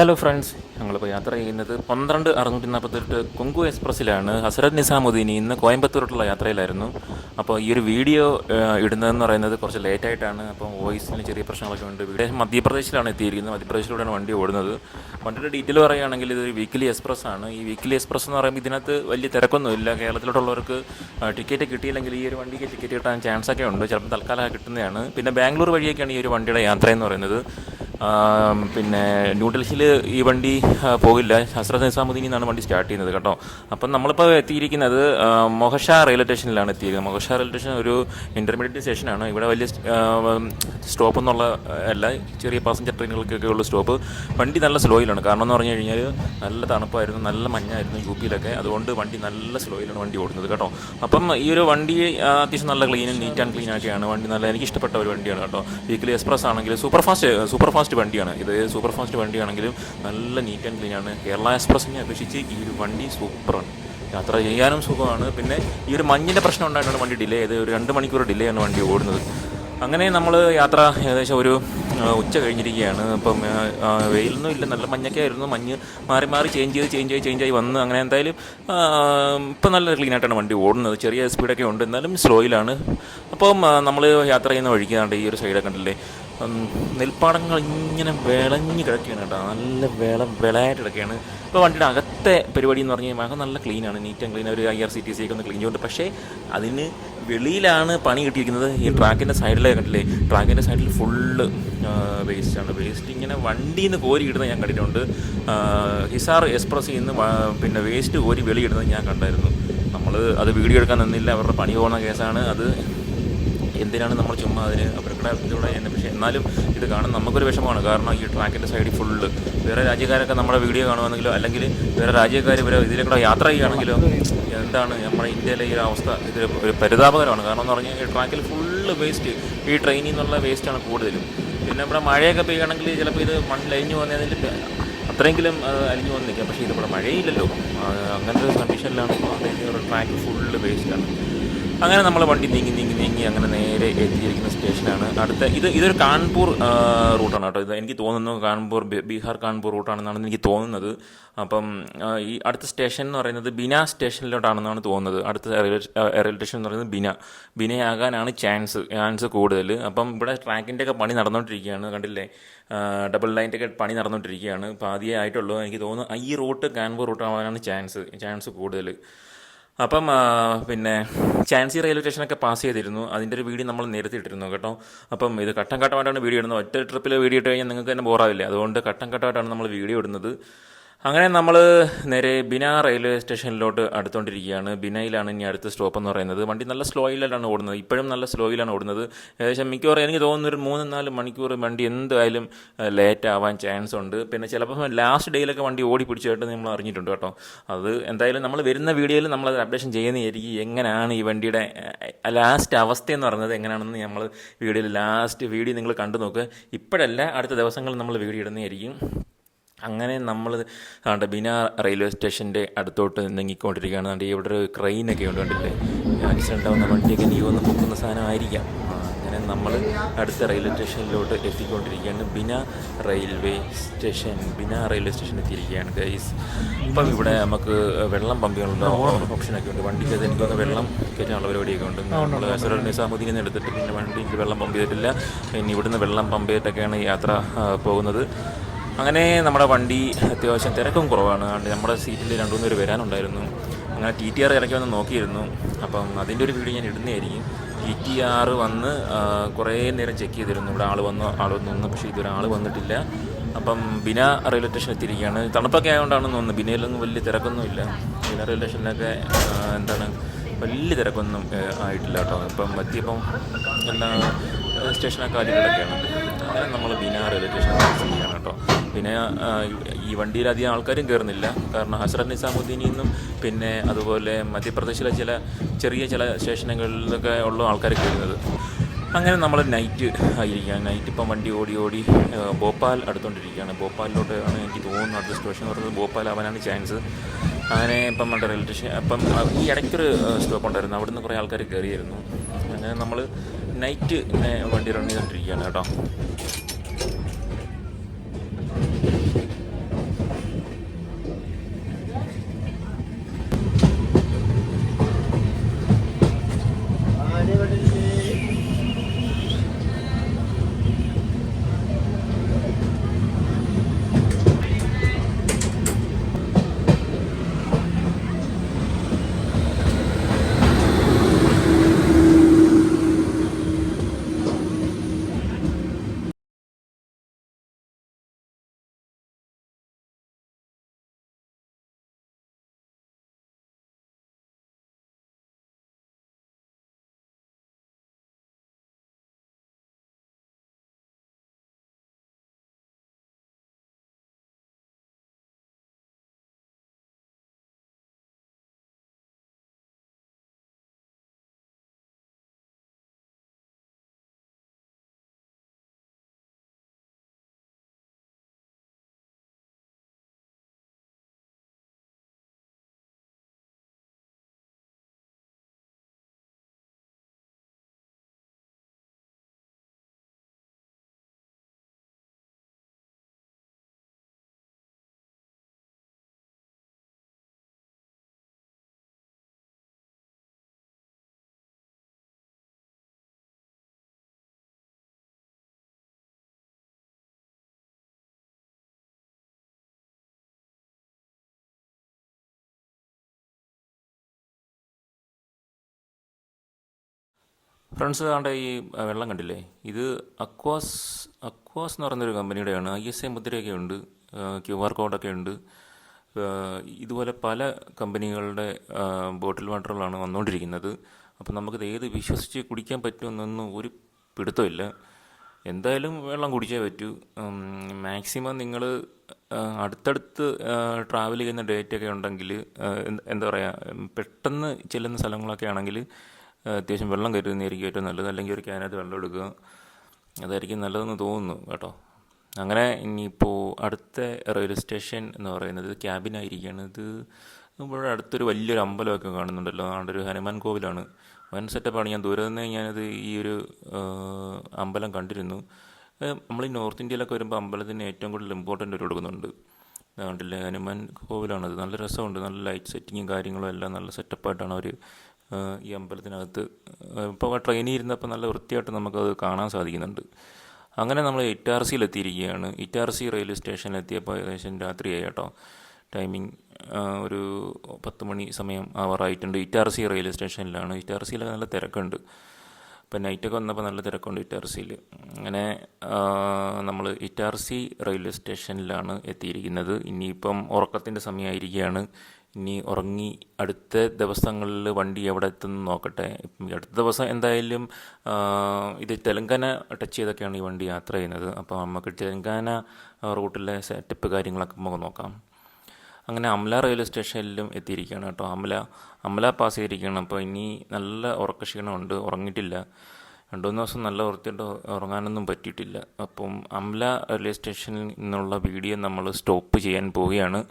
Hello friends, ഞങ്ങളിപ്പോൾ യാത്ര ചെയ്യുന്നത് 12/648 കൊങ്കു എക്സ്പ്രസ്സിലാണ്. ഹസ്രത്ത് നിസാമുദ്ദീൻ ഇന്ന് കോയമ്പത്തൂരോട്ടുള്ള യാത്രയിലായിരുന്നു. അപ്പോൾ ഈ ഒരു വീഡിയോ ഇടുന്നതെന്ന് പറയുന്നത് കുറച്ച് ലേറ്റായിട്ടാണ്. അപ്പോൾ വോയിസിന് ചെറിയ പ്രശ്നങ്ങളൊക്കെ ഉണ്ട്. ഇവിടെ മധ്യപ്രദേശിലാണ് എത്തിയിരിക്കുന്നത്. മധ്യപ്രദേശിലൂടെയാണ് വണ്ടി ഓടുന്നത്. വണ്ടിയുടെ ഡീറ്റെയിൽ പറയുകയാണെങ്കിൽ ഇതൊരു വീക്കിലി എക്സ്പ്രസ് ആണ്. ഈ വീക്കിലി എക്സ്പ്രസ് എന്ന് പറയുമ്പോൾ ഇതിനകത്ത് വലിയ തിരക്കൊന്നുമില്ല. കേരളത്തിലോട്ടുള്ളവർക്ക് ടിക്കറ്റ് കിട്ടിയില്ലെങ്കിൽ ഈ ഒരു വണ്ടിക്ക് ടിക്കറ്റ് കിട്ടാൻ ചാൻസ് ഒക്കെ ഉണ്ട്. ചിലപ്പോൾ തൽക്കാലം കിട്ടുന്നതാണ്. പിന്നെ ബാംഗ്ലൂർ വഴിയൊക്കെയാണ് ഈ ഒരു വണ്ടിയുടെ യാത്ര എന്ന് പറയുന്നത്. പിന്നെ ന്യൂഡൽഹിയിൽ ഈ വണ്ടി പോകില്ല. ഹസ്രത്ത് നിസാമുദ്ദീനിൽ നിന്നാണ് വണ്ടി സ്റ്റാർട്ട് ചെയ്യുന്നത് കേട്ടോ. അപ്പം നമ്മളിപ്പോൾ എത്തിയിരിക്കുന്നത് മൊഹഷ റെയിൽവേ സ്റ്റേഷനിലാണ് എത്തിയിരിക്കുന്നത്. മൊഹഷ റെയിൽവേ സ്റ്റേഷൻ ഒരു ഇൻ്റർമീഡിയറ്റ് സ്റ്റേഷനാണ്. ഇവിടെ വലിയ സ്റ്റോപ്പ് എന്നുള്ള അല്ല, ചെറിയ പാസഞ്ചർ ട്രെയിനുകൾക്കൊക്കെ ഉള്ള സ്റ്റോപ്പ്. വണ്ടി നല്ല സ്ലോയിലാണ്. കാരണം എന്ന് പറഞ്ഞു കഴിഞ്ഞാൽ നല്ല തണുപ്പായിരുന്നു, നല്ല മഞ്ഞായിരുന്നു യുപിയിലൊക്കെ. അതുകൊണ്ട് വണ്ടി നല്ല സ്ലോയിലാണ് വണ്ടി ഓടുന്നത് കേട്ടോ. അപ്പം ഈ ഒരു വണ്ടി അത്യാവശ്യം നല്ല നീറ്റ് ആൻഡ് ക്ലീൻ ആക്കിയാണ് വണ്ടി. നല്ല എനിക്ക് ഇഷ്ടപ്പെട്ട ഒരു വണ്ടിയാണ് കേട്ടോ. വീക്കിലി എക്സ്പ്രസ് ആണെങ്കിൽ സൂപ്പർ ഫാസ്റ്റ് വണ്ടിയാണ് ഇത്. സൂപ്പർ ഫാസ്റ്റ് വണ്ടിയാണെങ്കിലും നല്ല നീറ്റ് ആൻഡ് ക്ലീൻ ആണ്. കേരള എക്സ്പ്രസ്സിനെ അപേക്ഷിച്ച് ഈ ഒരു വണ്ടി സൂപ്പറാണ്. യാത്ര ചെയ്യാനും സുഖമാണ്. പിന്നെ ഈ ഒരു മഞ്ഞിൻ്റെ പ്രശ്നം ഉണ്ടായിട്ടാണ് വണ്ടി ഡിലേ ചെയ്ത്. ഒരു 2 മണിക്കൂർ ഡിലേ ആണ് വണ്ടി ഓടുന്നത്. അങ്ങനെ നമ്മൾ യാത്ര ഏകദേശം ഒരു ഉച്ച കഴിഞ്ഞിരിക്കുകയാണ്. അപ്പം വെയിലൊന്നും ഇല്ല, നല്ല മഞ്ഞൊക്കെ ആയിരുന്നു. മഞ്ഞ് മാറി മാറി ചേഞ്ച് ആയി വന്ന് അങ്ങനെ എന്തായാലും ഇപ്പം നല്ല ക്ലീനായിട്ടാണ് വണ്ടി ഓടുന്നത്. ചെറിയ സ്പീഡൊക്കെ ഉണ്ട്, എന്നാലും സ്ലോയിലാണ്. അപ്പം നമ്മൾ യാത്ര ചെയ്യുന്ന വഴിക്കാണ്ട് ഈ ഒരു സൈഡൊക്കെ ഉണ്ടല്ലേ, നെൽപ്പാടങ്ങൾ ഇങ്ങനെ വിളഞ്ഞ് കിടക്കുകയാണ് കേട്ടോ. നല്ല വിളയായിട്ട് കിടക്കുകയാണ്. ഇപ്പോൾ വണ്ടിയുടെ അകത്തെ പരിപാടി എന്ന് പറഞ്ഞു കഴിഞ്ഞാൽ നല്ല ക്ലീനാണ്, നീറ്റ് ആൻഡ് ക്ലീൻ. ഒരു IRCTC ഒക്കെ ഒന്ന് ക്ലീൻ ചെയ്യുന്നുണ്ട്. പക്ഷേ അതിന് വെളിയിലാണ് പണി കിട്ടിയിരിക്കുന്നത്. ഈ ട്രാക്കിൻ്റെ സൈഡിലെ കണ്ടില്ലേ, ട്രാക്കിൻ്റെ സൈഡിൽ ഫുള്ള് വേസ്റ്റാണ്. വേസ്റ്റ് ഇങ്ങനെ വണ്ടിയിൽ നിന്ന് കോരി ഇടുന്നത് ഞാൻ കണ്ടിട്ടുണ്ട്. ഹിസാർ എക്സ്പ്രസ്സിൽ നിന്ന് പിന്നെ വേസ്റ്റ് കോരി വെളിയിടുന്നത് ഞാൻ കണ്ടായിരുന്നു. നമ്മൾ അത് വീഡിയോ എടുക്കാൻ നിന്നില്ല, അവരുടെ പണി പോകുന്ന കേസാണ് അത്. എന്തിനാണ് നമ്മൾ ചുമ്മാ അതിന് അവരുടെ ഇതിലൂടെ ചെയ്യുന്നത്? പക്ഷേ എന്നാലും ഇത് കാണാൻ നമുക്കൊരു വിഷമമാണ്. കാരണം ഈ ട്രാക്കിൻ്റെ സൈഡിൽ ഫുള്ള് വേറെ രാജ്യക്കാരൊക്കെ നമ്മുടെ വീഡിയോ കാണുവാണെങ്കിലോ അല്ലെങ്കിൽ വേറെ രാജ്യക്കാർ ഇവരെ ഇതിലേക്കൂടെ യാത്ര ചെയ്യുകയാണെങ്കിലോ എന്താണ് നമ്മുടെ ഇന്ത്യയിലെ ഈ അവസ്ഥ, ഇത് ഒരു പരിതാപകരമാണ്. കാരണം എന്ന് പറഞ്ഞാൽ ഈ ട്രാക്കിൽ ഫുള്ള് വേസ്റ്റ്, ഈ ട്രെയിനിൽ നിന്നുള്ള വേസ്റ്റാണ് കൂടുതലും. പിന്നെ ഇവിടെ മഴയൊക്കെ പെയ്യുകയാണെങ്കിൽ ചിലപ്പോൾ ഇത് മണ്ണിൽ അലിഞ്ഞു വന്നതിൽ അത്രയെങ്കിലും അലിഞ്ഞു വന്ന് നിൽക്കാം. പക്ഷേ ഇതിവിടെ മഴയില്ലല്ലോ. അങ്ങനത്തെ ഒരു കണ്ടീഷനിലാണ് ഇപ്പോൾ ട്രാക്ക് ഫുള്ള് വേസ്റ്റാണ്. അങ്ങനെ നമ്മൾ വണ്ടി നീങ്ങി അങ്ങനെ നേരെ എത്തിയിരിക്കുന്ന സ്റ്റേഷനാണ് അടുത്ത. ഇതൊരു കാൺപൂർ റൂട്ടാണ് കേട്ടോ. ഇത് എനിക്ക് തോന്നുന്നു ബീഹാർ കാൺപൂർ റൂട്ടാണെന്നാണ് എനിക്ക് തോന്നുന്നത്. അപ്പം ഈ അടുത്ത സ്റ്റേഷൻ എന്ന് പറയുന്നത് ബിന സ്റ്റേഷനിലോട്ടാണെന്നാണ് തോന്നുന്നത്. അടുത്ത റെയിൽവേ സ്റ്റേഷൻ എന്ന് പറയുന്നത് ബിനയാകാനാണ് ചാൻസ് കൂടുതൽ. അപ്പം ഇവിടെ ട്രാക്കിൻ്റെ ഒക്കെ പണി നടന്നുകൊണ്ടിരിക്കുകയാണ്, കണ്ടില്ലേ. ഡബിൾ ലൈൻ്റെ ഒക്കെ പണി നടന്നുകൊണ്ടിരിക്കുകയാണ്. പാതിയേ ആയിട്ടുള്ളൂ. എനിക്ക് തോന്നുന്നു ഈ റൂട്ട് കാൺപൂർ റൂട്ടാവാനാണ് ചാൻസ് കൂടുതൽ. അപ്പം പിന്നെ ഝാൻസി റെയിൽവേ സ്റ്റേഷനൊക്കെ പാസ് ചെയ്തിരുന്നു. അതിൻ്റെ ഒരു വീഡിയോ നമ്മൾ നേരത്തെ ഇട്ടിരുന്നു കേട്ടോ. അപ്പം ഇത് ഘട്ടമായിട്ടാണ് വീഡിയോ ഇടുന്നത്. ഒറ്റ ട്രിപ്പിൽ വീഡിയോ ഇട്ട് കഴിഞ്ഞാൽ നിങ്ങൾക്ക് തന്നെ ബോറാവില്ലേ. അതുകൊണ്ട് ഘട്ടമായിട്ടാണ് നമ്മൾ വീഡിയോ ഇടുന്നത്. അങ്ങനെ നമ്മൾ നേരെ ബിന റെയിൽവേ സ്റ്റേഷനിലോട്ട് അടുത്തുകൊണ്ടിരിക്കുകയാണ്. ബിനയിലാണ് ഇനി അടുത്ത സ്റ്റോപ്പ് എന്ന് പറയുന്നത്. വണ്ടി നല്ല സ്ലോയിലാണ് ഓടുന്നത്, ഇപ്പോഴും നല്ല സ്ലോയിലാണ് ഓടുന്നത്. ഏകദേശം മിക്കവാറും എനിക്ക് തോന്നുന്നു ഒരു 3-4 മണിക്കൂർ വണ്ടി എന്തായാലും ലേറ്റ് ആവാൻ ചാൻസ് ഉണ്ട്. പിന്നെ ചിലപ്പോൾ ലാസ്റ്റ് ഡേയിലൊക്കെ വണ്ടി ഓടി പിടിച്ചായിട്ട് നമ്മൾ അറിഞ്ഞിട്ടുണ്ട് കേട്ടോ. അത് എന്തായാലും നമ്മൾ വരുന്ന വീഡിയോയിൽ നമ്മളത് അപ്ഡേഷൻ ചെയ്യുന്നതായിരിക്കും. എങ്ങനെയാണ് ഈ വണ്ടിയുടെ ലാസ്റ്റ് അവസ്ഥ എന്ന് പറയുന്നത് എങ്ങനെയാണെന്ന് നമ്മൾ ലാസ്റ്റ് വീഡിയോ നിങ്ങൾ കണ്ടു നോക്കുക. ഇപ്പോഴല്ല, അടുത്ത ദിവസങ്ങളിൽ നമ്മൾ വീഡിയോ ഇടുന്നതായിരിക്കും. അങ്ങനെ നമ്മൾ ബിന റെയിൽവേ സ്റ്റേഷൻ്റെ അടുത്തോട്ട് നീങ്ങിക്കൊണ്ടിരിക്കുകയാണ്. ഇവിടെ ഒരു ക്രെയിനൊക്കെ ഉണ്ട്, കണ്ടില്ലേ. ആക്സിഡൻ്റ് ആവുന്ന വണ്ടിയൊക്കെ നീ വന്ന് പൊക്കുന്ന സാധനമായിരിക്കാം. അങ്ങനെ നമ്മൾ അടുത്ത റെയിൽവേ സ്റ്റേഷനിലോട്ട് എത്തിക്കൊണ്ടിരിക്കുകയാണ്. ബിന റെയിൽവേ സ്റ്റേഷൻ എത്തിയിരിക്കുകയാണ് ഗൈസ്. ഇപ്പം ഇവിടെ നമുക്ക് വെള്ളം പമ്പ് ചെയ്യാനുള്ള ഓപ്ഷനൊക്കെ ഉണ്ട്. വണ്ടിക്ക് എനിക്കൊന്ന് വെള്ളം കയറ്റാനുള്ള പരിപാടിയൊക്കെ ഉണ്ട്. നമ്മൾ ഹസ്രത്ത് നിസാമുദ്ദീനിൽ നിന്ന് എടുത്തിട്ട് പിന്നെ വണ്ടിക്ക് വെള്ളം പമ്പ് ചെയ്തിട്ടില്ല. ഇനി ഇവിടുന്ന് വെള്ളം പമ്പ് ചെയ്തിട്ടൊക്കെയാണ് യാത്ര പോകുന്നത്. അങ്ങനെ നമ്മുടെ വണ്ടി അത്യാവശ്യം തിരക്കും കുറവാണ്. നമ്മുടെ സീറ്റിൽ 2-3 പേര് വരാനുണ്ടായിരുന്നു. അങ്ങനെ TTR ഇറക്കി വന്ന് നോക്കിയിരുന്നു. അപ്പം അതിൻ്റെ ഒരു വീഡിയോ ഞാൻ ഇടുന്നതായിരിക്കും. TTR വന്ന് കുറേ നേരം ചെക്ക് ചെയ്തിരുന്നു. ഇവിടെ ആൾ വന്നു, പക്ഷേ ഇതൊരാൾ വന്നിട്ടില്ല. അപ്പം ബിന റെയിൽവേ സ്റ്റേഷൻ എത്തിയിരിക്കുകയാണ്. തണുപ്പൊക്കെ ആയതുകൊണ്ടാണെന്ന് തോന്നുന്നു ബിനയിലൊന്നും വലിയ തിരക്കൊന്നും ഇല്ല. ബിന റെയിൽവേ സ്റ്റേഷനിലൊക്കെ വലിയ തിരക്കൊന്നും ആയിട്ടില്ല കേട്ടോ. ഇപ്പം എത്തിയപ്പം സ്റ്റേഷനൊക്കെ അതിലൊക്കെയാണ്. അങ്ങനെ നമ്മൾ ബിന റെയിൽവേ സ്റ്റേഷൻ ചെയ്യുകയാണ് കേട്ടോ. പിന്നെ ഈ വണ്ടിയിൽ അധികം ആൾക്കാരും കയറുന്നില്ല. കാരണം ഹസ്രത്ത് നിസാമുദ്ദീനിൽ നിന്നും പിന്നെ അതുപോലെ മധ്യപ്രദേശിലെ ചെറിയ സ്റ്റേഷനുകളിലൊക്കെ ഉള്ള ആൾക്കാർ കയറുന്നത്. അങ്ങനെ നമ്മൾ നൈറ്റ് ഇപ്പം വണ്ടി ഓടി ഭോപ്പാൽ അടുത്തുകൊണ്ടിരിക്കുകയാണ്. ഭോപ്പാലിലോട്ട് ആണ് എനിക്ക് തോന്നുന്നു അടുത്ത സ്റ്റേഷൻ എന്ന് പറയുന്നത് ഭോപ്പാൽ ആവാനാണ് ചാൻസ്. അങ്ങനെ ഇപ്പം നമ്മുടെ റെയിൽവേ സ്റ്റേഷൻ അപ്പം ഈ ഇടയ്ക്കൊരു സ്റ്റോപ്പ് ഉണ്ടായിരുന്നു, അവിടെ നിന്ന് കുറേ ആൾക്കാർ കയറിയായിരുന്നു. അങ്ങനെ നമ്മൾ നൈറ്റ് വണ്ടി റൺ ചെയ്തുകൊണ്ടിരിക്കുകയാണ് കേട്ടോ. ഫ്രണ്ട്സ് ആണ്ടെ ഈ വെള്ളം കണ്ടില്ലേ, ഇത് അക്വാസ് അക്വാസ് എന്ന് പറയുന്നൊരു കമ്പനിയുടെയാണ്. ISI മുദ്രയൊക്കെ ഉണ്ട്, QR കോഡൊക്കെ ഉണ്ട്. ഇതുപോലെ പല കമ്പനികളുടെ ബോട്ടിൽ വാട്ടറുകളാണ് വന്നുകൊണ്ടിരിക്കുന്നത്. അപ്പം നമുക്കിത് ഏത് വിശ്വസിച്ച് കുടിക്കാൻ പറ്റുമെന്നൊന്നും ഒരു പിടുത്തമില്ല. എന്തായാലും വെള്ളം കുടിച്ചേ പറ്റൂ. മാക്സിമം നിങ്ങൾ അടുത്തടുത്ത് ട്രാവൽ ചെയ്യുന്ന ഡേറ്റൊക്കെ ഉണ്ടെങ്കിൽ, എന്താ പറയുക, പെട്ടെന്ന് ചെല്ലുന്ന സ്ഥലങ്ങളൊക്കെ ആണെങ്കിൽ അത്യാവശ്യം വെള്ളം കരുതുന്നതായിരിക്കും ഏറ്റവും നല്ലത്. അല്ലെങ്കിൽ ഒരു ക്യാനകത്ത് വെള്ളം എടുക്കുക, അതായിരിക്കും നല്ലതെന്ന് തോന്നുന്നു കേട്ടോ. അങ്ങനെ ഇനിയിപ്പോൾ അടുത്ത റെയിൽവേ സ്റ്റേഷൻ എന്ന് പറയുന്നത് ക്യാബിനായിരിക്കുകയാണ്. ഇത് ഇവിടെ അടുത്തൊരു വലിയൊരു അമ്പലമൊക്കെ കാണുന്നുണ്ടല്ലോ, അവിടെ ഒരു ഹനുമാൻ കോവിലാണ്. വൻ സെറ്റപ്പാണ്. ഞാൻ ദൂരെ നിന്ന് ഞാനത് ഈ ഒരു അമ്പലം കണ്ടിരുന്നു. നമ്മൾ ഈ നോർത്ത് ഇന്ത്യയിലൊക്കെ വരുമ്പോൾ അമ്പലത്തിന് ഏറ്റവും കൂടുതൽ ഇമ്പോർട്ടൻ്റ് കൊടുക്കുന്നുണ്ട്. കണ്ടില്ലേ, ഹനുമാൻ കോവിലാണത്. നല്ല രസമുണ്ട്, നല്ല ലൈറ്റ് സെറ്റിങ്ങും കാര്യങ്ങളും എല്ലാം നല്ല സെറ്റപ്പായിട്ടാണ് അവർ ഈ അമ്പലത്തിനകത്ത്. ഇപ്പോൾ ട്രെയിനിൽ ഇരുന്നപ്പോൾ നല്ല വൃത്തിയായിട്ട് നമുക്കത് കാണാൻ സാധിക്കുന്നുണ്ട്. അങ്ങനെ നമ്മൾ ഇറ്റാർസിയിൽ എത്തിയിരിക്കുകയാണ്. ഇറ്റാർസി റെയിൽവേ സ്റ്റേഷനിൽ എത്തിയപ്പോൾ ഏകദേശം രാത്രിയായി കേട്ടോ. ടൈമിംഗ് ഒരു 10 മണി സമയം ആവാറായിട്ടുണ്ട്. ഇറ്റാർസി റെയിൽവേ സ്റ്റേഷനിലാണ്. ഇറ്റാർസിയിലൊക്കെ നല്ല തിരക്കുണ്ട്. ഇപ്പം നൈറ്റൊക്കെ വന്നപ്പോൾ നല്ല തിരക്കുണ്ട് ഇറ്റാർസിയിൽ. അങ്ങനെ നമ്മൾ ഇറ്റാർസി റെയിൽവേ സ്റ്റേഷനിലാണ് എത്തിയിരിക്കുന്നത്. ഇനിയിപ്പം ഉറക്കത്തിൻ്റെ സമയമായിരിക്കുകയാണ്. ഇനി ഉറങ്ങി അടുത്ത ദിവസങ്ങളിൽ വണ്ടി എവിടെ എത്തുന്നു നോക്കട്ടെ. ഇപ്പം അടുത്ത ദിവസം എന്തായാലും ഇത് തെലങ്കാന ടച്ച് ചെയ്തൊക്കെയാണ് ഈ വണ്ടി യാത്ര ചെയ്യുന്നത്. അപ്പോൾ നമുക്ക് തെലങ്കാന റൂട്ടിലെ സെറ്റപ്പ് കാര്യങ്ങളൊക്കെ നമുക്ക് നോക്കാം. അങ്ങനെ അമല റെയിൽവേ സ്റ്റേഷനിലും എത്തിയിരിക്കുകയാണ് കേട്ടോ. അമല പാസ് ചെയ്തിരിക്കുകയാണ്. അപ്പോൾ ഇനി നല്ല ഉറക്കക്ഷീണമുണ്ട്, ഉറങ്ങിയിട്ടില്ല. 2-3 ദിവസം നല്ല വൃത്തിയായിട്ട് ഉറങ്ങാനൊന്നും പറ്റിയിട്ടില്ല. അപ്പം അമല റെയിൽവേ സ്റ്റേഷനിൽ നിന്നുള്ള വീഡിയോ നമ്മൾ സ്റ്റോപ്പ് ചെയ്യാൻ പോവുകയാണ്.